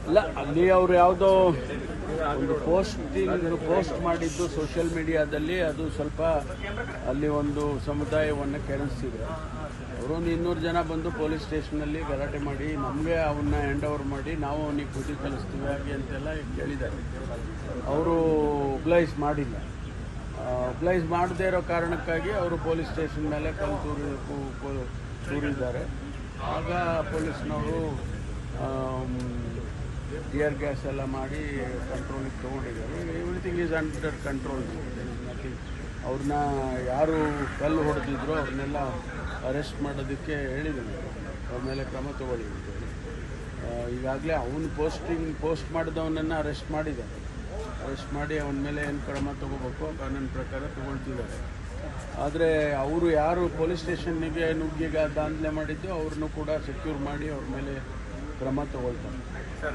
ಇಲ್ಲ, ಅಲ್ಲಿ ಅವರು ಯಾವುದೋ ಒಂದು ಪೋಸ್ಟ್ ಮಾಡಿದ್ದು ಸೋಷಿಯಲ್ ಮೀಡಿಯಾದಲ್ಲಿ, ಅದು ಸ್ವಲ್ಪ ಅಲ್ಲಿ ಒಂದು ಸಮುದಾಯವನ್ನು ಕೆರಳಿಸ್ತಿದೆ. ಅವರೊಂದು 200 ಜನ ಬಂದು ಪೊಲೀಸ್ ಸ್ಟೇಷನಲ್ಲಿ ಗಲಾಟೆ ಮಾಡಿ ನಮಗೆ ಅವನ್ನ ಹ್ಯಾಂಡ್ ಓವರ್ ಮಾಡಿ ನಾವು ಅವನಿಗೆ ಬುದ್ಧಿ ಕಲಿಸ್ತೀವಿ ಹಾಗೆ ಅಂತೆಲ್ಲ ಕೇಳಿದ್ದಾರೆ. ಅವರು ಒಬ್ಲೈಸ್ ಮಾಡಿಲ್ಲ. ಒಬ್ಲೈಸ್ ಮಾಡದೇ ಇರೋ ಕಾರಣಕ್ಕಾಗಿ ಅವರು ಪೊಲೀಸ್ ಸ್ಟೇಷನ್ ಮೇಲೆ ಕಲ್ಲು ತೂರಿದ್ದಾರೆ. ಆಗ ಪೊಲೀಸ್ನವರು ಟಿಯರ್ ಗ್ಯಾಸ್ ಎಲ್ಲ ಮಾಡಿ ಕಂಟ್ರೋಲಿಗೆ ತೊಗೊಂಡಿದ್ದಾರೆ. Everything is under control. Nothing. ಅವ್ರನ್ನ ಯಾರು ಕಲ್ಲು ಹೊಡೆದಿದ್ರು ಅವ್ರನ್ನೆಲ್ಲ ಅರೆಸ್ಟ್ ಮಾಡೋದಕ್ಕೆ ಹೇಳಿದ್ದೀನಿ. ಅವ್ರ ಮೇಲೆ ಕ್ರಮ ತಗೊಳ್ಳಿ ಅಂತೇಳಿ. ಈಗಾಗಲೇ ಅವನು ಪೋಸ್ಟ್ ಮಾಡಿದವನನ್ನು ಅರೆಸ್ಟ್ ಮಾಡಿದ್ದಾರೆ. ಅರೆಸ್ಟ್ ಮಾಡಿ ಅವನ ಮೇಲೆ ಏನು ಕ್ರಮ ತಗೋಬೇಕು ಕಾನೂನು ಪ್ರಕಾರ ತಗೊಳ್ತಿದ್ದಾರೆ. ಆದರೆ ಅವರು ಯಾರು ಪೊಲೀಸ್ ಸ್ಟೇಷನ್ನಿಗೆ ನುಗ್ಗಿಗ ದಾಂಧಲೆ ಮಾಡಿದ್ದು ಅವ್ರನ್ನೂ ಕೂಡ ಸೆಕ್ಯೂರ್ ಮಾಡಿ ಅವ್ರ ಮೇಲೆ ಕ್ರಮ ತಗೊಳ್ತಾರೆ.